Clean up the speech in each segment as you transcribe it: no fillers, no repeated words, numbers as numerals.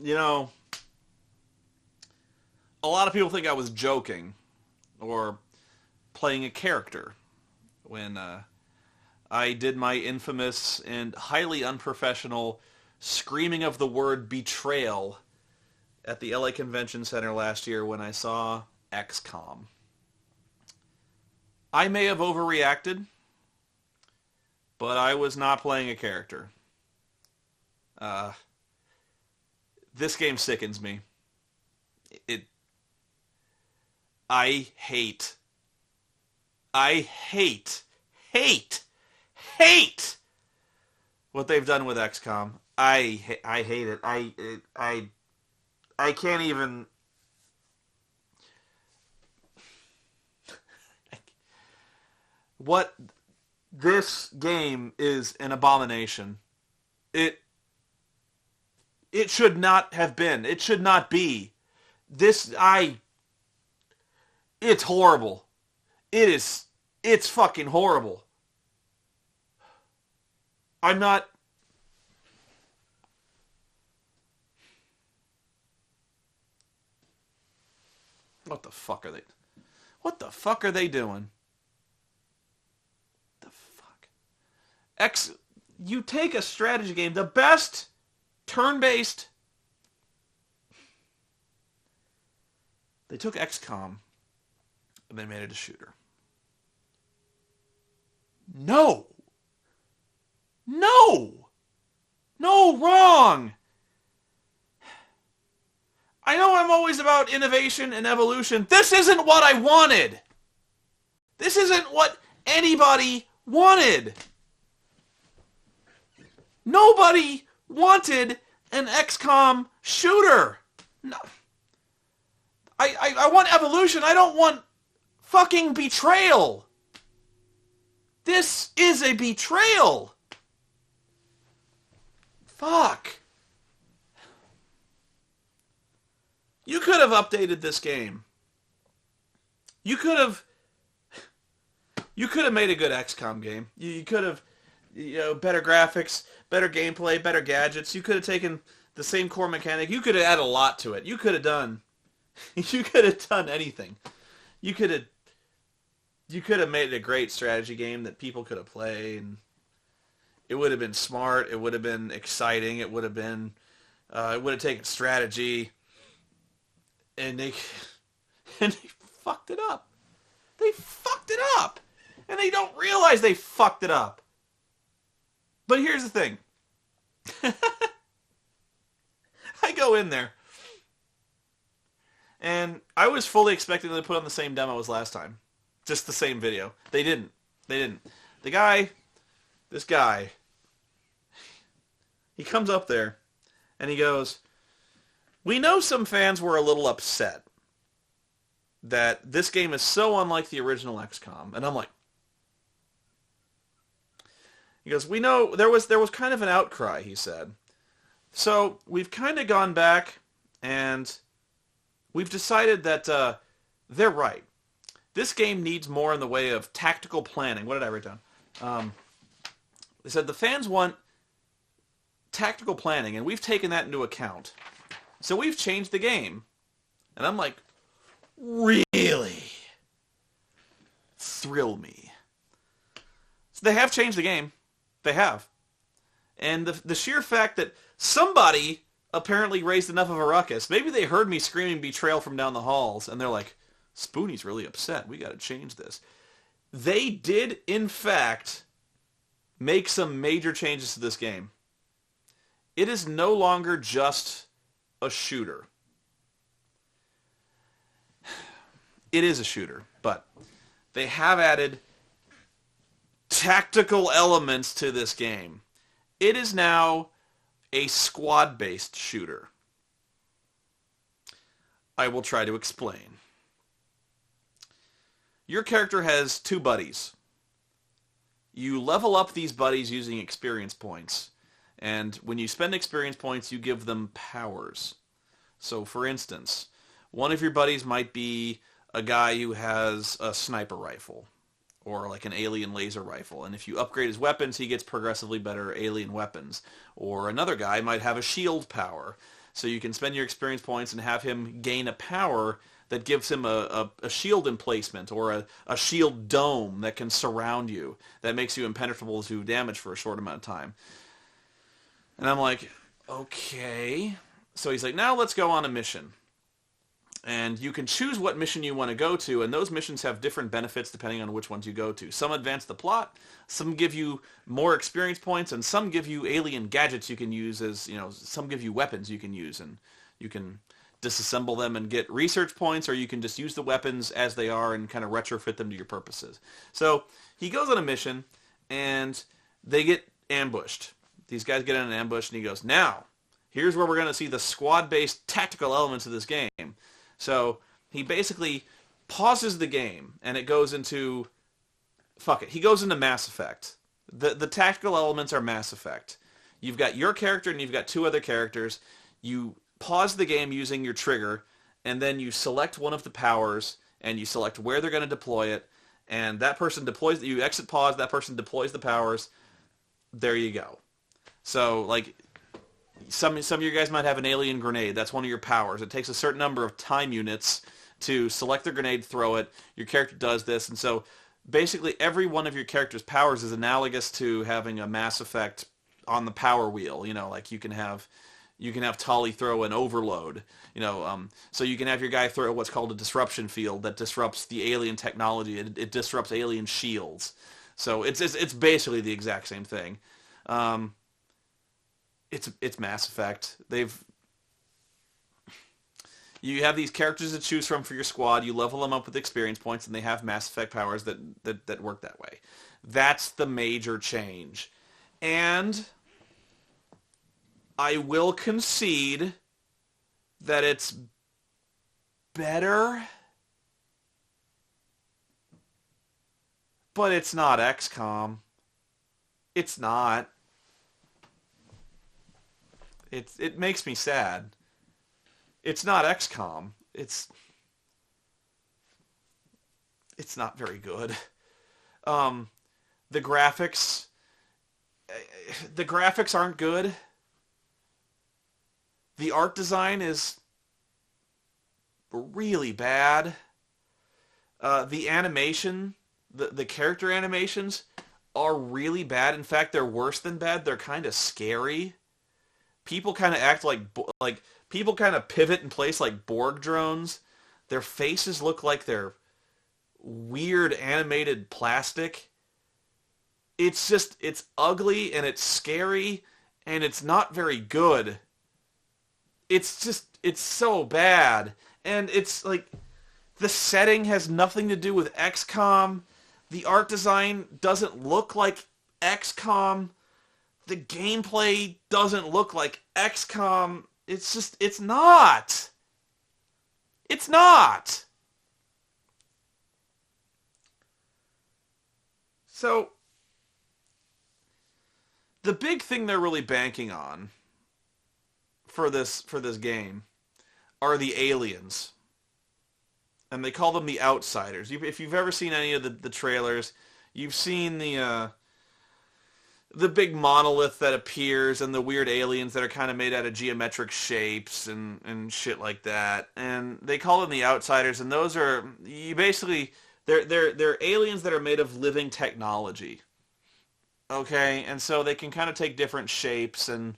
you know, a lot of people think I was joking or playing a character when I did my infamous and highly unprofessional screaming of the word betrayal at the LA Convention Center last year when I saw XCOM. I may have overreacted, but I was not playing a character. This game sickens me. It. I hate, hate what they've done with XCOM. I hate it. I can't even. What this game is an abomination. It should not have been. It should not be. It's horrible. It's fucking horrible. I'm not. What the fuck are they? What the fuck are they doing? The fuck? You take a strategy game, the best turn-based. They took XCOM and they made it a shooter. No. No. No, wrong. I know I'm always about innovation and evolution. This isn't what I wanted. This isn't what anybody wanted. Nobody wanted an XCOM shooter. No. I want evolution. I don't want fucking betrayal. This is a betrayal. Fuck. You could have updated this game. You could have made a good XCOM game. You could have, better graphics, better gameplay, better gadgets. You could have taken the same core mechanic. You could have added a lot to it. You could have done anything. You could have made it a great strategy game that people could have played. And it would have been smart. It would have been exciting. It would have taken strategy. And they fucked it up. They fucked it up. And they don't realize they fucked it up. But here's the thing. I go in there. And I was fully expecting them to put on the same demo as last time. Just the same video. They didn't. This guy, he comes up there and he goes, "We know some fans were a little upset that this game is so unlike the original XCOM." And I'm like, he goes, "We know there was kind of an outcry," he said. "So we've kind of gone back and we've decided that they're right. This game needs more in the way of tactical planning." What did I write down? They said the fans want tactical planning, and we've taken that into account. So we've changed the game. And I'm like, really? Thrill me. So they have changed the game. They have. And the sheer fact that somebody apparently raised enough of a ruckus, maybe they heard me screaming betrayal from down the halls, and they're like, Spoony's really upset. We got to change this. They did, in fact, make some major changes to this game. It is no longer just a shooter. It is a shooter, but they have added tactical elements to this game. It is now a squad-based shooter. I will try to explain. Your character has two buddies. You level up these buddies using experience points. And when you spend experience points, you give them powers. So, for instance, one of your buddies might be a guy who has a sniper rifle or like an alien laser rifle. And if you upgrade his weapons, he gets progressively better alien weapons. Or another guy might have a shield power. So you can spend your experience points and have him gain a power that gives him a shield emplacement or a shield dome that can surround you, that makes you impenetrable to damage for a short amount of time. And I'm like, okay. So he's like, now let's go on a mission. And you can choose what mission you want to go to, and those missions have different benefits depending on which ones you go to. Some advance the plot, some give you more experience points, and some give you alien gadgets you can use as, some give you weapons you can use, and you can disassemble them and get research points, or you can just use the weapons as they are and kind of retrofit them to your purposes. So he goes on a mission, and they get ambushed. These guys get in an ambush, and he goes, now, here's where we're going to see the squad-based tactical elements of this game. So he basically pauses the game, and it goes into... Fuck it. He goes into Mass Effect. The tactical elements are Mass Effect. You've got your character, and you've got two other characters. You pause the game using your trigger, and then you select one of the powers, and you select where they're going to deploy it, and that person deploys... You exit pause, that person deploys the powers. There you go. So, like... Some of you guys might have an alien grenade. That's one of your powers. It takes a certain number of time units to select the grenade, throw it. Your character does this. And so basically every one of your character's powers is analogous to having a Mass Effect on the power wheel. Like you can have Tali throw an overload. So you can have your guy throw what's called a disruption field that disrupts the alien technology. It disrupts alien shields. So it's basically the exact same thing. It's Mass Effect. You have these characters to choose from for your squad. You level them up with experience points, and they have Mass Effect powers that work that way. That's the major change. And I will concede that it's better, but it's not XCOM. It's not. It makes me sad. It's not XCOM. It's not very good. The graphics aren't good. The art design is really bad. The animation, the character animations are really bad. In fact, they're worse than bad. They're kind of scary. People kind of act like people kind of pivot in place like Borg drones. Their faces look like they're weird animated plastic. It's ugly and it's scary and it's not very good. It's so bad. And it's like the setting has nothing to do with XCOM. The art design doesn't look like XCOM. The gameplay doesn't look like XCOM. It's not. It's not. So, the big thing they're really banking on for this game are the aliens. And they call them the Outsiders. If you've ever seen any of the trailers, you've seen the big monolith that appears and the weird aliens that are kind of made out of geometric shapes and shit like that. And they call them the Outsiders, and those are they're aliens that are made of living technology. Okay, and so they can kind of take different shapes, and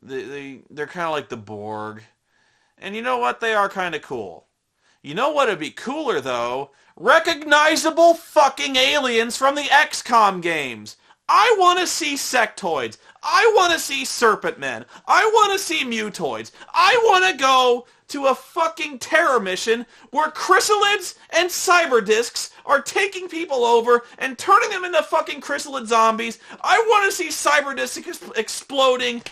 they're kind of like the Borg. And you know what? They are kind of cool. You know what would be cooler though? Recognizable fucking aliens from the XCOM games. I want to see sectoids. I want to see serpent men. I want to see mutoids. I want to go to a fucking terror mission where chrysalids and cyber discs are taking people over and turning them into fucking chrysalid zombies. I want to see cyber discs exploding.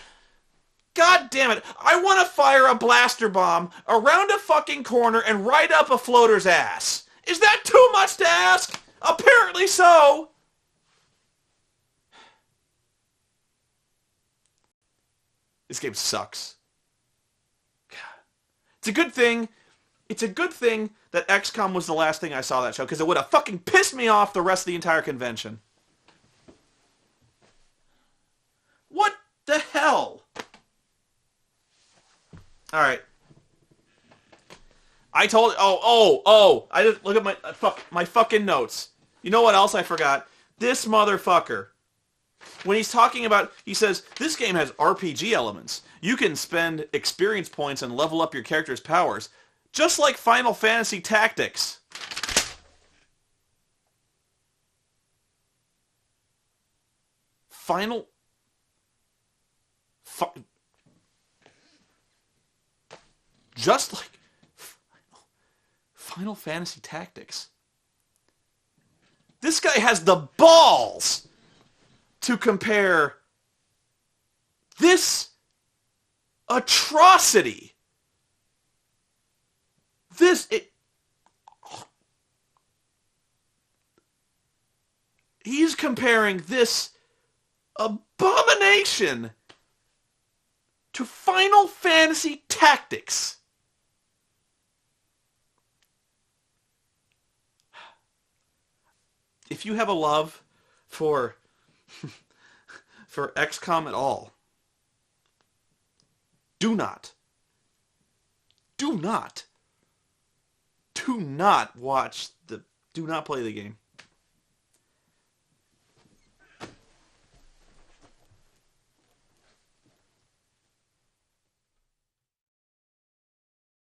God damn it. I want to fire a blaster bomb around a fucking corner and right up a floater's ass. Is that too much to ask? Apparently so. This game sucks. God. It's a good thing that XCOM was the last thing I saw that show, because it would have fucking pissed me off the rest of the entire convention. What the hell? All right. I told. Oh! I didn't look at my fucking notes. You know what else I forgot? This motherfucker. When he's talking about, he says, this game has RPG elements. You can spend experience points and level up your character's powers, just like Final Fantasy Tactics. Just like Final Fantasy Tactics. This guy has the balls to compare this atrocity. He's comparing this abomination to Final Fantasy Tactics. If you have a love for XCOM at all, do not watch do not play the game.